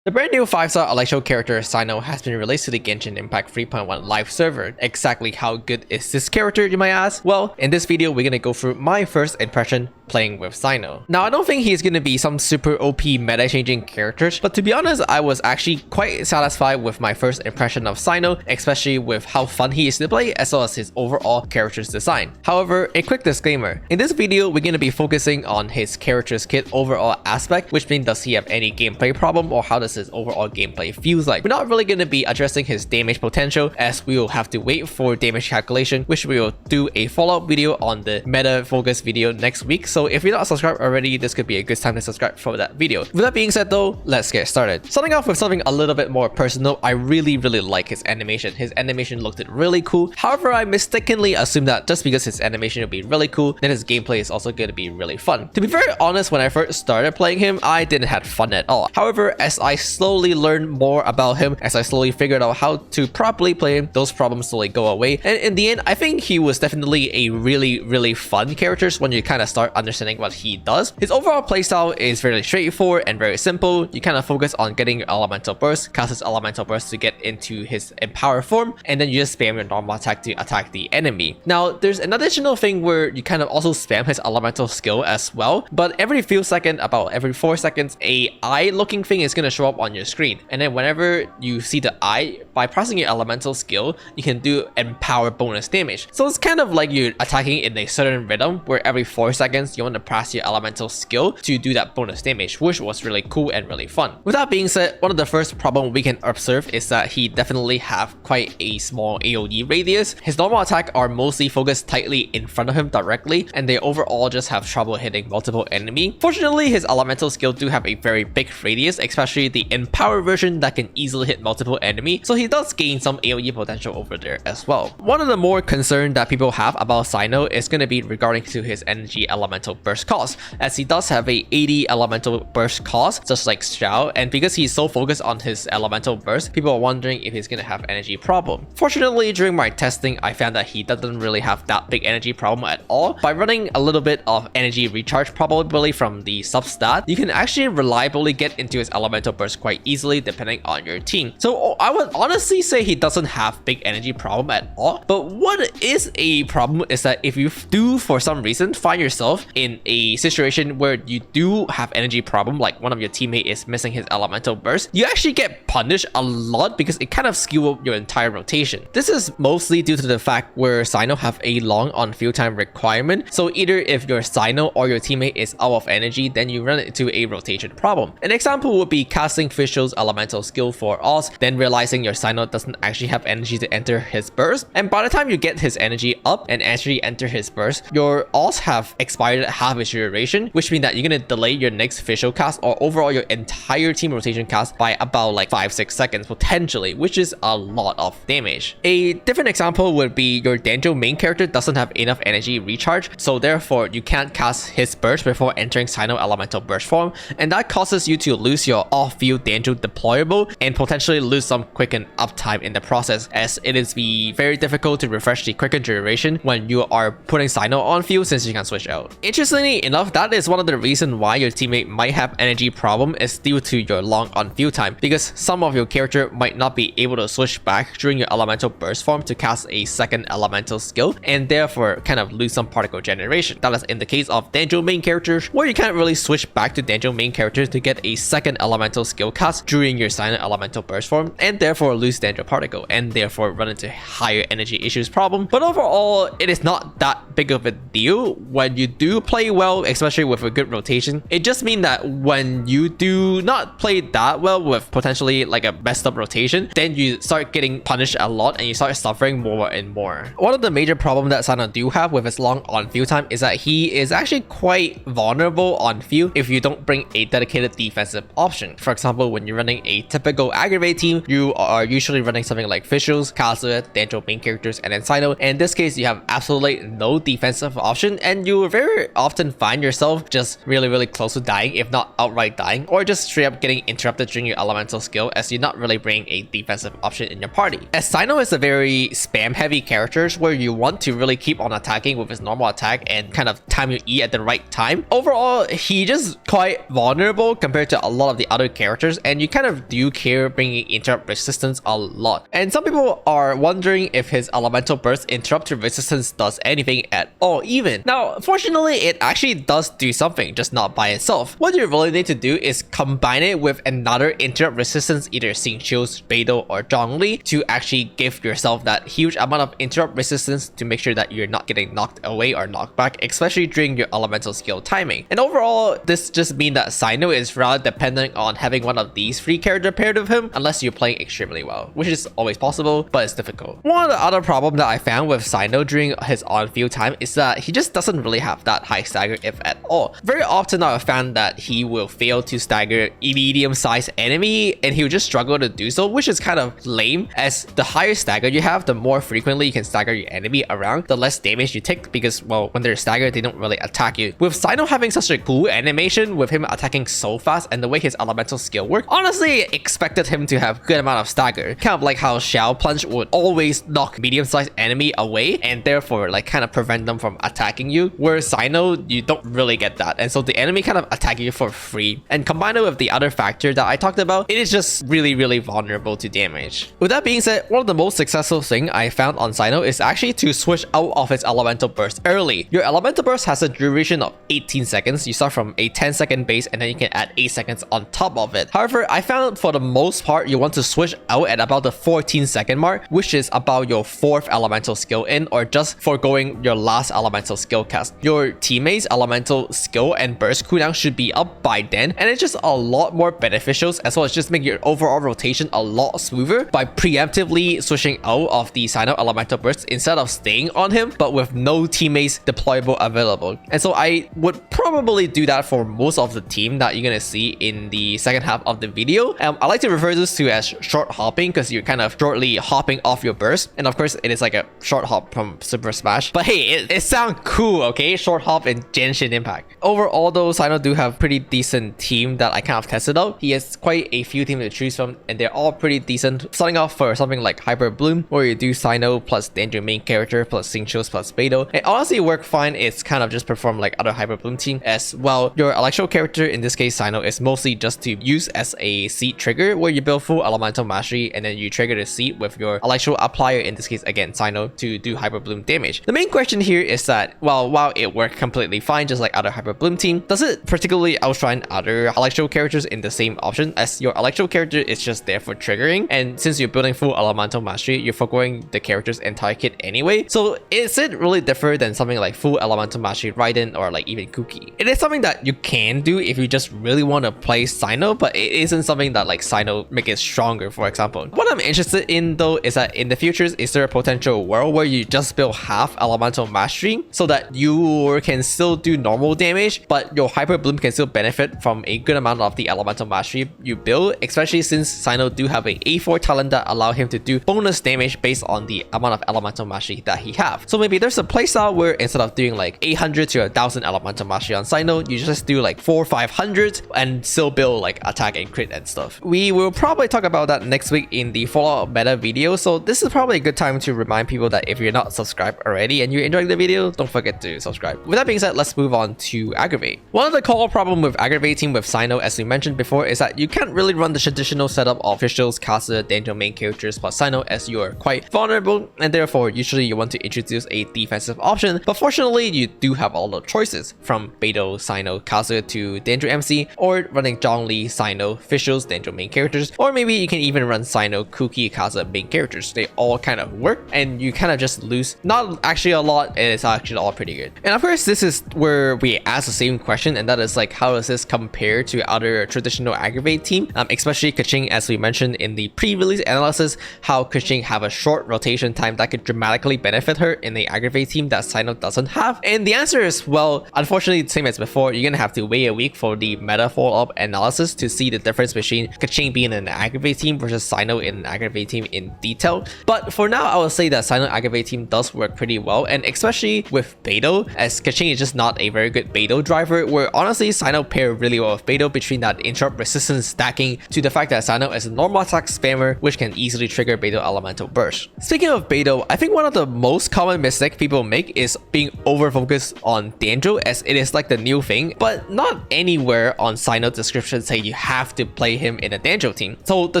The brand new 5-star Electro character Cyno has been released to the Genshin Impact 3.1 live server. Exactly how good is this character, you might ask? Well, in this video we're gonna go through my first impression playing with Cyno. Now, I don't think he's gonna be some super OP meta-changing characters, but to be honest, I was actually quite satisfied with my first impression of Cyno, especially with how fun he is to play as well as his overall character's design. However, a quick disclaimer, in this video we're gonna be focusing on his character's kit overall aspect, which means does he have any gameplay problem or how does his overall gameplay feels like. We're not really going to be addressing his damage potential, as we will have to wait for damage calculation, which we will do a follow-up video on the meta focus video next week. So if you're not subscribed already, this could be a good time to subscribe for that video. With that being said though, let's get started. Starting off with something a little bit more personal, I really like his animation. His animation looked really cool. However, I mistakenly assumed that just because his animation would be really cool, then his gameplay is also going to be really fun. To be very honest, when I first started playing him, I didn't have fun at all. However, as I slowly learned more about him, as I slowly figured out how to properly play him, those problems slowly go away. And in the end, I think he was definitely a really fun character when you kind of start understanding what he does. His overall playstyle is very straightforward and very simple. You kind of focus on getting your elemental burst, cast his elemental burst to get into his empower form, and then you just spam your normal attack to attack the enemy. Now, there's an additional thing where you kind of also spam his elemental skill as well, but every few seconds, about every 4 seconds, a eye looking thing is going to show up on your screen, and then whenever you see the eye, by pressing your elemental skill, you can do empower bonus damage. So it's kind of like you're attacking in a certain rhythm where every 4 seconds you want to press your elemental skill to do that bonus damage, which was really cool and really fun. With that being said, one of the first problems we can observe is that he definitely have quite a small AoE radius. His normal attack are mostly focused tightly in front of him directly, and they overall just have trouble hitting multiple enemy. Fortunately, his elemental skill do have a very big radius, especially the empower version that can easily hit multiple enemy, so he does gain some AoE potential over there as well. One of the more concern that people have about Cyno is going to be regarding to his energy elemental burst cost, as he does have a 80 elemental burst cost just like Xiao, and because he's so focused on his elemental burst, people are wondering if he's going to have energy problem. Fortunately, during my testing, I found that he doesn't really have that big energy problem at all. By running a little bit of energy recharge probability from the substat, you can actually reliably get into his elemental burst quite easily depending on your team. So I would honestly say he doesn't have big energy problem at all. But what is a problem is that if you do for some reason find yourself in a situation where you do have energy problem, like one of your teammates is missing his elemental burst, you actually get punished a lot because it kind of skews up your entire rotation. This is mostly due to the fact where Cyno have a long on field time requirement. So either if your Cyno or your teammate is out of energy, then you run into a rotation problem. An example would be casting Fischl's elemental skill for Oz, then realizing your Cyno doesn't actually have energy to enter his burst, and by the time you get his energy up and actually enter his burst, your Oz have expired half its duration, which means that you're going to delay your next Fischl cast or overall your entire team rotation cast by about like 5-6 seconds potentially, which is a lot of damage. A different example would be your Danjo main character doesn't have enough energy recharge, so therefore you can't cast his burst before entering Cyno elemental burst form, and that causes you to lose your off-field Danjo deployable and potentially lose some quicken uptime in the process, as it is very difficult to refresh the quicken duration when you are putting Cyno on field since you can switch out. Interestingly enough, that is one of the reasons why your teammate might have energy problem is due to your long on field time, because some of your character might not be able to switch back during your elemental burst form to cast a second elemental skill and therefore kind of lose some particle generation. That is in the case of Danjo main characters, where you can't really switch back to Danjo main characters to get a second elemental skill cast during your Cyno elemental burst form and therefore lose Danjo particle and therefore run into higher energy issues problem. But overall, it is not that big of a deal when you do play well, especially with a good rotation. It just means that when you do not play that well with potentially like a messed up rotation, then you start getting punished a lot and you start suffering more and more. One of the major problems that Cyno do have with his long on field time is that he is actually quite vulnerable on field if you don't bring a dedicated defensive option. For example, when you're running a typical aggravate team, you are usually running something like Fischl's, Kazuya, Danjo main characters, and then Cyno. And in this case, you have absolutely no defensive option, and you're very often find yourself just really close to dying, if not outright dying, or just straight up getting interrupted during your elemental skill as you're not really bringing a defensive option in your party. As Cyno is a very spam heavy character where you want to really keep on attacking with his normal attack and kind of time your E at the right time, overall he just quite vulnerable compared to a lot of the other characters, and you kind of do care bringing interrupt resistance a lot. And some people are wondering if his elemental burst interrupt resistance does anything at all even. Now fortunately it actually does do something, just not by itself. What you really need to do is combine it with another interrupt resistance, either Xingqiu's, Beidou, or Zhongli, to actually give yourself that huge amount of interrupt resistance to make sure that you're not getting knocked away or knocked back, especially during your elemental skill timing. And overall, this just means that Cyno is rather dependent on having one of these three characters paired with him, unless you're playing extremely well, which is always possible, but it's difficult. One of the other problems that I found with Cyno during his on-field time is that he just doesn't really have that high stagger, if at all. Very often I've found that he will fail to stagger a medium-sized enemy, and he'll just struggle to do so, which is kind of lame, as the higher stagger you have, the more frequently you can stagger your enemy around, the less damage you take, because, well, when they're staggered, they don't really attack you. With Cyno having such a cool animation, with him attacking so fast, and the way his elemental skill works, honestly expected him to have good amount of stagger. Kind of like how Xiao Plunge would always knock medium-sized enemy away, and therefore like kind of prevent them from attacking you, whereas Cyno, you don't really get that, and so the enemy kind of attack you for free. And combined with the other factor that I talked about, it is just really vulnerable to damage. With that being said, one of the most successful thing I found on Cyno is actually to switch out of his elemental burst early. Your elemental burst has a duration of 18 seconds. You start from a 10-second base, and then you can add 8 seconds on top of it. However, I found for the most part you want to switch out at about the 14-second mark, which is about your 4th elemental skill in, or just foregoing your last elemental skill cast. Your teammates' elemental skill and burst cooldown should be up by then, and it's just a lot more beneficial, as well as just make your overall rotation a lot smoother by preemptively switching out of the Cyno elemental burst instead of staying on him, but with no teammates deployable available. And so I would probably do that for most of the team that you're gonna see in the second half of the video. I like to refer this to as short hopping, because you're kind of shortly hopping off your burst, and of course it is like a short hop from Super Smash, but hey, it sounds cool, okay? Short hop in Genshin Impact. Overall though, Cyno do have pretty decent team that I kind of tested out. He has quite a few teams to choose from, and they're all pretty decent. Starting off for something like Hyper Bloom, where you do Cyno plus Danger main character plus Xingqiu's plus Beidou. It honestly work fine. It's kind of just perform like other Hyper Bloom team, as well your electro character, in this case Cyno, is mostly just to use as a seed trigger, where you build full elemental mastery and then you trigger the seed with your electro applier, in this case again Cyno, to do Hyper Bloom damage. The main question here is that, well, while it worked completely fine just like other Hyper Bloom team, does it particularly outshine other electro characters in the same option, as your electro character is just there for triggering, and since you're building full elemental mastery, you're foregoing the character's entire kit anyway. So is it really different than something like full elemental mastery Raiden or like even Kuki? It is something that you can do if you just really want to play Cyno, but it isn't something that like Cyno make it stronger, for example. What I'm interested in though is that in the futures, is there a potential world where you just build half elemental mastery so that you can still do normal damage, but your Hyper Bloom can still benefit from a good amount of the elemental mastery you build, especially since Cyno do have a A4 talent that allow him to do bonus damage based on the amount of elemental mastery that he have. So maybe there's a playstyle where instead of doing like 800 to 1000 elemental mastery on Cyno, you just do like 400 or 500 and still build like attack and crit and stuff. We will probably talk about that next week in the FLAW meta video, so this is probably a good time to remind people that if you're not subscribed already and you're enjoying the video, don't forget to subscribe. With that being said, let's move on to Aggravate. One of the core problem with aggravating with Cyno, as we mentioned before, is that you can't really run the traditional setup of officials, caster, danger main characters plus Cyno, as you are quite vulnerable, and therefore usually you want to introduce a defensive option. But fortunately, you do have all the choices from Beidou, Cyno, caster to danger MC, or running Zhongli, Cyno, officials, danger main characters, or maybe you can even run Cyno, Kuki, caster main characters. They all kind of work, and you kind of just lose not actually a lot, and it's actually all pretty good. And of course, this is where we ask the same question, and that is like, how does this compare to other traditional aggravate team, especially Keqing, as we mentioned in the pre-release analysis, how Keqing have a short rotation time that could dramatically benefit her in the aggravate team that Cyno doesn't have. And the answer is, well, unfortunately, same as before, you're gonna have to wait a week for the meta follow-up analysis to see the difference between Keqing being an aggravate team versus Cyno in an aggravate team in detail. But for now, I will say that Cyno aggravate team does work pretty well, and especially with Beidou, as Keqing Genshin is just not a very good Beidou driver, where honestly Cyno pair really well with Beidou between that interrupt resistance stacking to the fact that Cyno is a normal attack spammer which can easily trigger Beidou elemental burst. Speaking of Beidou, I think one of the most common mistakes people make is being over focused on Danjo, as it is like the new thing, but not anywhere on Cyno description say you have to play him in a Danjo team. So the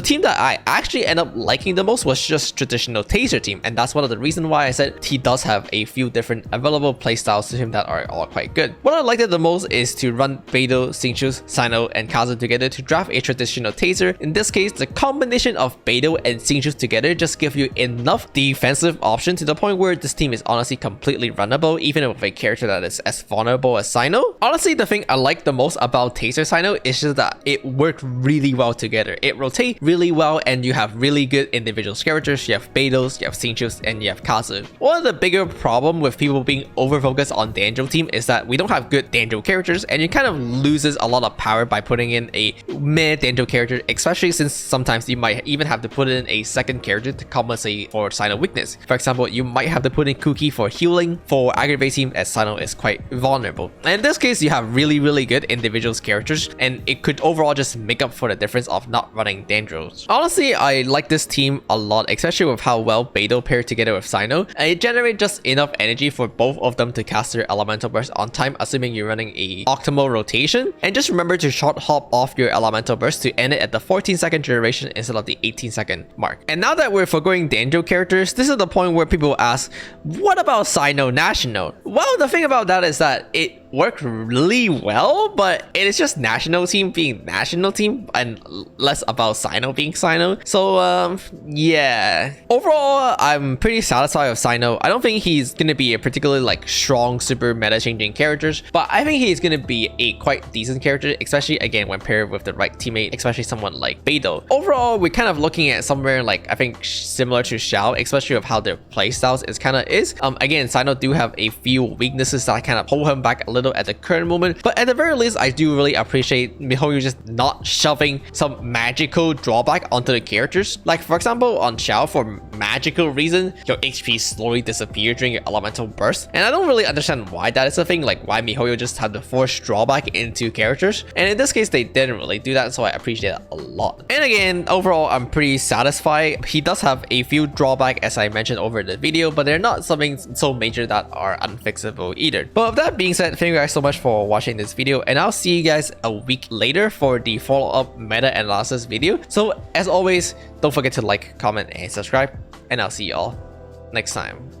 team that I actually end up liking the most was just traditional Taser team, and that's one of the reasons why I said he does have a few different available playstyles to him that are all quite good. What I liked the most is to run Beidou, Xingqiu, Cyno, and Kazu together to draft a traditional Taser. In this case, the combination of Beidou and Xingqiu together just give you enough defensive option to the point where this team is honestly completely runnable, even with a character that is as vulnerable as Cyno. Honestly, the thing I like the most about Taser Cyno is just that it worked really well together. It rotates really well, and you have really good individual characters. You have Beidous, you have Xingqius, and you have Kazu. One of the bigger problem with people being over-focused on Danjo team is that we don't have good Danjo characters, and it kind of loses a lot of power by putting in a meh Danjo character, especially since sometimes you might even have to put in a second character to compensate for Cyno weakness. For example, you might have to put in Kuki for healing for aggravate team, as Cyno is quite vulnerable. And in this case, you have really good individuals characters, and it could overall just make up for the difference of not running Danjos. Honestly, I like this team a lot, especially with how well Beidou paired together with Cyno, and it generates just enough energy for both of them to cast their elemental burst on time, assuming you're running a optimal rotation. And just remember to short hop off your elemental burst to end it at the 14-second duration instead of the 18-second mark. And now that we're forgoing Danjo characters, this is the point where people ask, what about Cyno National? Well, the thing about that is that it worked really well, but it is just national team being national team and less about Cyno being Cyno. So yeah, overall I'm pretty satisfied with Cyno. I don't think he's gonna be a particularly like strong super meta changing characters, but I think he's gonna be a quite decent character, especially again when paired with the right teammate, especially someone like Beidou. Overall, we're kind of looking at somewhere like I think similar to Xiao, especially with how their playstyles is kind of is. Again, Cyno do have a few weaknesses that kind of pull him back a little at the current moment, but at the very least I do really appreciate miHoYo just not shoving some magical drawback onto the characters. Like for example on Xiao, for magical reason your HP slowly disappears during your elemental burst, and I don't really understand why that is a thing, like why miHoYo just had to force drawback into characters, and in this case they didn't really do that, so I appreciate it a lot. And again, overall I'm pretty satisfied. He does have a few drawback as I mentioned over the video, but they're not something so major that are unfixable either. But with that being said, thank you guys so much for watching this video, and I'll see you guys a week later for the follow-up meta analysis video. So as always, don't forget to like, comment, and subscribe, and I'll see you all next time.